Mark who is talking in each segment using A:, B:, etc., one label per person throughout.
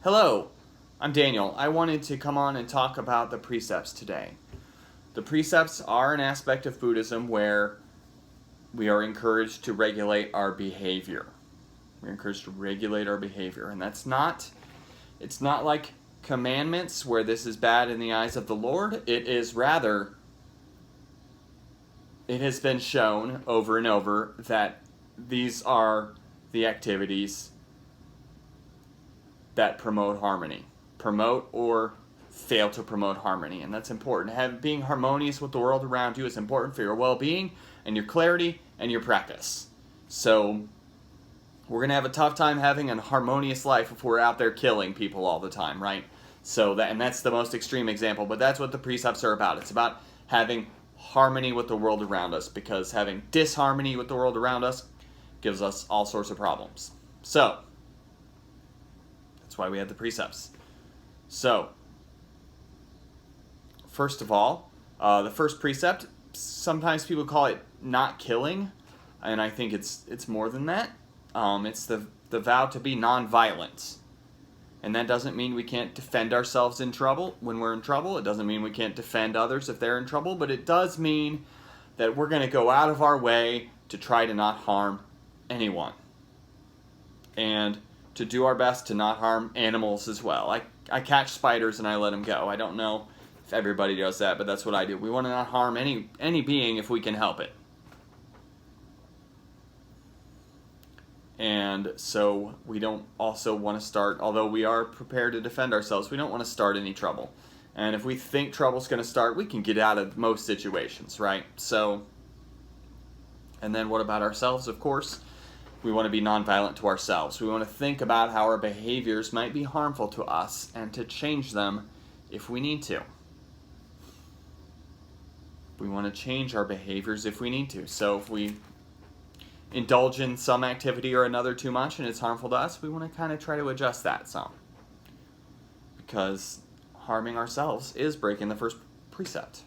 A: Hello, I'm Daniel. I wanted to come on and talk about the precepts today. The precepts are an aspect of Buddhism where we are encouraged to regulate our behavior. We're encouraged to regulate our behavior, and it's not like commandments where this is bad in the eyes of the Lord. It is rather, it has been shown over and over that these are the activities that promote harmony, promote or fail to promote harmony, and that's important. Being harmonious with the world around you is important for your well-being and your clarity and your practice. So we're gonna have a tough time having a harmonious life if we're out there killing people all the time, right? That's the most extreme example, but that's what the precepts are about. It's about having harmony with the world around us, because having disharmony with the world around us gives us all sorts of problems. So that's why we have the precepts. So, first of all, the first precept, sometimes people call it not killing, and I think it's more than that. It's the vow to be non-violent. And that doesn't mean we can't defend ourselves in trouble when we're in trouble. It doesn't mean we can't defend others if they're in trouble, but it does mean that we're going to go out of our way to try to not harm anyone. And to do our best to not harm animals as well. I catch spiders and I let them go. I don't know if everybody does that, but that's what I do. We want to not harm any being if we can help it. And so we don't also want to start, although we are prepared to defend ourselves, we don't want to start any trouble. And if we think trouble's going to start, we can get out of most situations, right? So, and then what about ourselves, of course? We want to be nonviolent to ourselves. We want to think about how our behaviors might be harmful to us and to change them if we need to. We want to change our behaviors if we need to. So if we indulge in some activity or another too much and it's harmful to us, we want to kind of try to adjust that some. Because harming ourselves is breaking the first precept.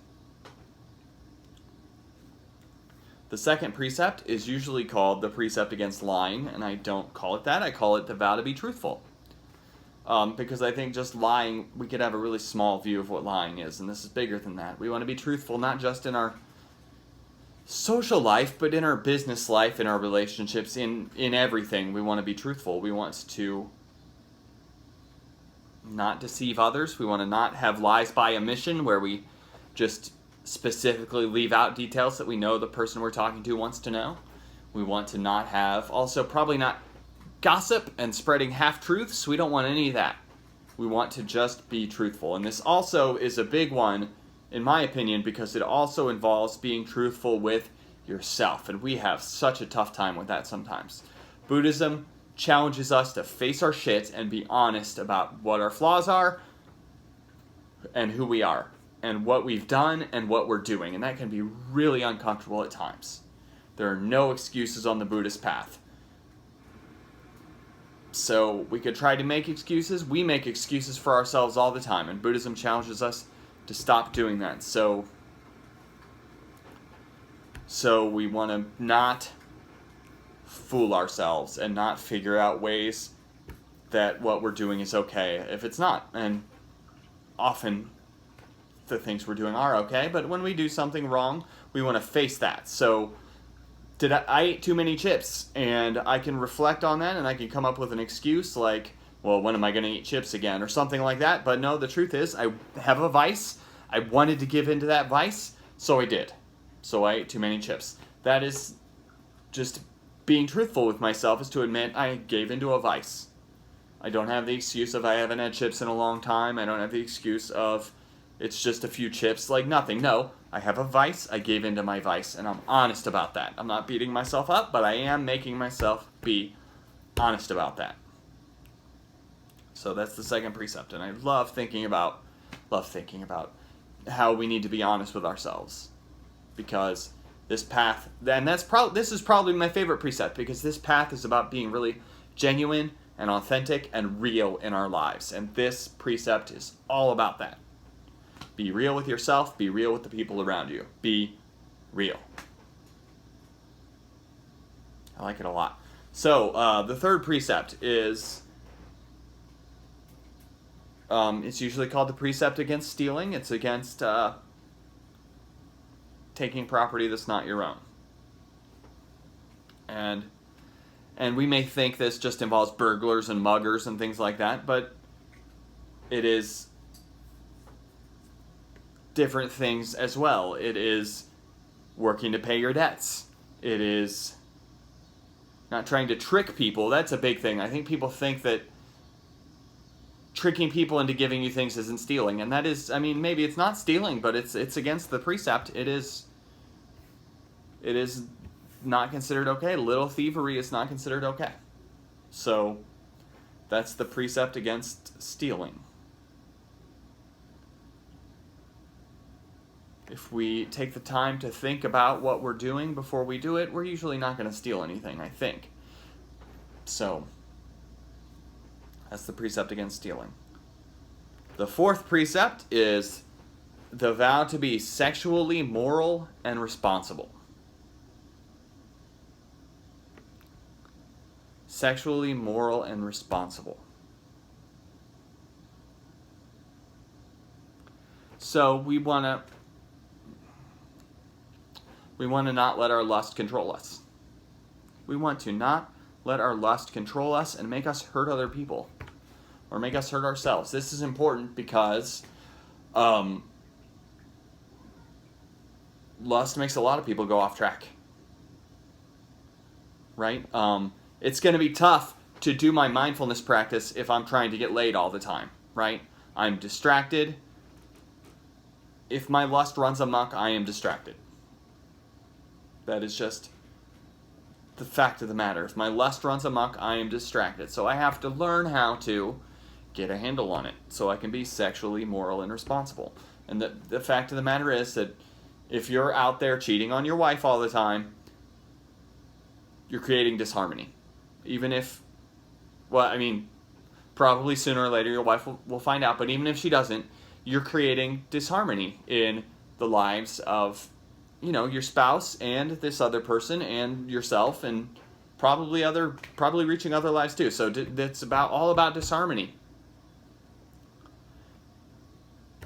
A: The second precept is usually called the precept against lying, and I don't call it that. I call it the vow to be truthful. Because I think just lying, we could have a really small view of what lying is, and this is bigger than that. We want to be truthful not just in our social life, but in our business life, in our relationships, in everything. We want to be truthful. We want to not deceive others. We want to not have lies by omission where we just specifically leave out details that we know the person we're talking to wants to know. We want to not have, also probably not gossip and spreading half-truths. We don't want any of that. We want to just be truthful. And this also is a big one, in my opinion, because it also involves being truthful with yourself. And we have such a tough time with that sometimes. Buddhism challenges us to face our shit and be honest about what our flaws are and who we are, and what we've done and what we're doing. And that can be really uncomfortable at times. There are no excuses on the Buddhist path. So we could try to make excuses. We make excuses for ourselves all the time, and Buddhism challenges us to stop doing that. So we want to not fool ourselves and not figure out ways that what we're doing is okay if it's not. And often the things we're doing are okay, but when we do something wrong, we want to face that. So I ate too many chips, and I can reflect on that and I can come up with an excuse like, well, when am I going to eat chips again, or something like that. But no, the truth is I have a vice. I wanted to give into that vice, so I did. So I ate too many chips. That is just being truthful with myself, is to admit I gave into a vice. I don't have the excuse of I haven't had chips in a long time. I don't have the excuse of it's just a few chips, like nothing. No, I have a vice. I gave into my vice, and I'm honest about that. I'm not beating myself up, but I am making myself be honest about that. So that's the second precept, and I love thinking about how we need to be honest with ourselves, because this path, and this is probably my favorite precept, because this path is about being really genuine and authentic and real in our lives, and this precept is all about that. Be real with yourself. Be real with the people around you. Be real. I like it a lot. So the third precept is It's usually called the precept against stealing. It's against taking property that's not your own. And we may think this just involves burglars and muggers and things like that, but it is different things as well. It is working to pay your debts. It is not trying to trick people. That's a big thing. I think people think that tricking people into giving you things isn't stealing, and that is, I mean, maybe it's not stealing, but it's against the precept. It is not considered okay. Little thievery is not considered okay. So that's the precept against stealing. If we take the time to think about what we're doing before we do it, we're usually not going to steal anything, I think. So that's the precept against stealing. The fourth precept is the vow to be sexually moral and responsible. Sexually moral and responsible. So we want to not let our lust control us. We want to not let our lust control us and make us hurt other people or make us hurt ourselves. This is important because lust makes a lot of people go off track. Right? It's going to be tough to do my mindfulness practice if I'm trying to get laid all the time. Right? I'm distracted. If my lust runs amok, I am distracted. That is just the fact of the matter. If my lust runs amok, I am distracted. So I have to learn how to get a handle on it so I can be sexually moral and responsible. And the fact of the matter is that if you're out there cheating on your wife all the time, you're creating disharmony. Even if, well, I mean, probably sooner or later your wife will find out, but even if she doesn't, you're creating disharmony in the lives of, you know, your spouse and this other person and yourself, and probably reaching other lives too. So that's all about disharmony.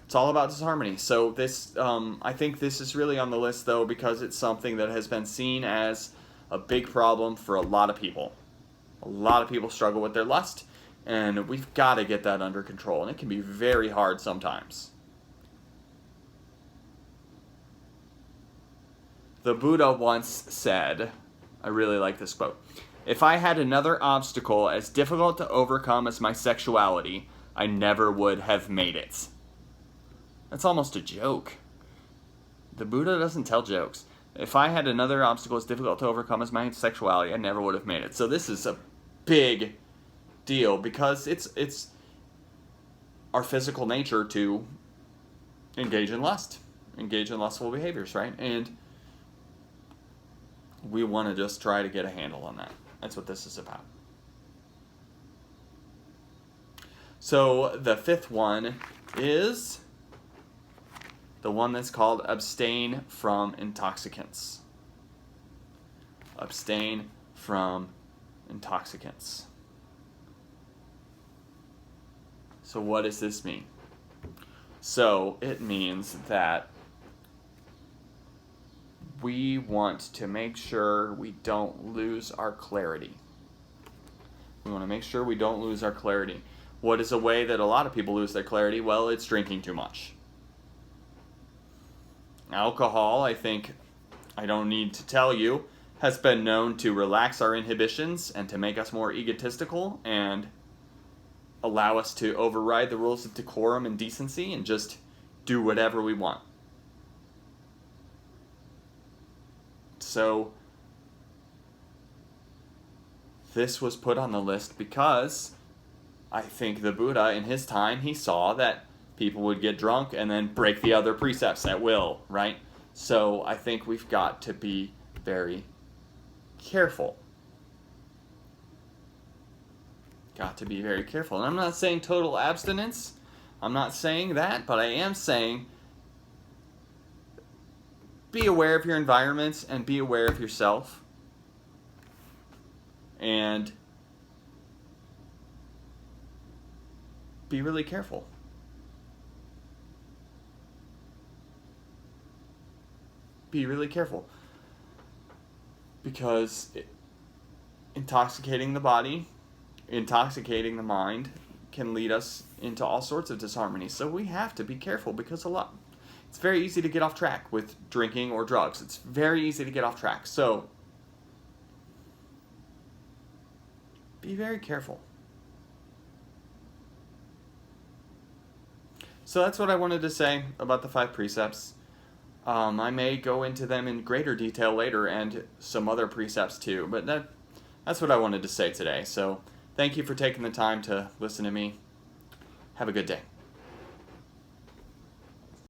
A: It's all about disharmony. So this, I think this is really on the list though because it's something that has been seen as a big problem for a lot of people. A lot of people struggle with their lust, and we've got to get that under control, and it can be very hard sometimes. The Buddha once said, I really like this quote, "If I had another obstacle as difficult to overcome as my sexuality, I never would have made it." That's almost a joke. The Buddha doesn't tell jokes. If I had another obstacle as difficult to overcome as my sexuality, I never would have made it. So this is a big deal because it's our physical nature to engage in lust, engage in lustful behaviors, right? And we want to just try to get a handle on that. That's what this is about. So the fifth one is the one that's called abstain from intoxicants. Abstain from intoxicants. So what does this mean? So it means that we want to make sure we don't lose our clarity. We want to make sure we don't lose our clarity. What is a way that a lot of people lose their clarity? Well, it's drinking too much. Alcohol, I think, I don't need to tell you, has been known to relax our inhibitions and to make us more egotistical and allow us to override the rules of decorum and decency and just do whatever we want. So this was put on the list because I think the Buddha in his time, he saw that people would get drunk and then break the other precepts at will, right? So I think we've got to be very careful. Got to be very careful. And I'm not saying total abstinence. I'm not saying that, but I am saying be aware of your environment and be aware of yourself. And be really careful. be really careful. Because intoxicating the body, intoxicating the mind can lead us into all sorts of disharmony. So we have to be careful because it's very easy to get off track with drinking or drugs. It's very easy to get off track. So be very careful. So that's what I wanted to say about the 5 precepts. I may go into them in greater detail later and some other precepts too, but that's what I wanted to say today. So thank you for taking the time to listen to me. Have a good day.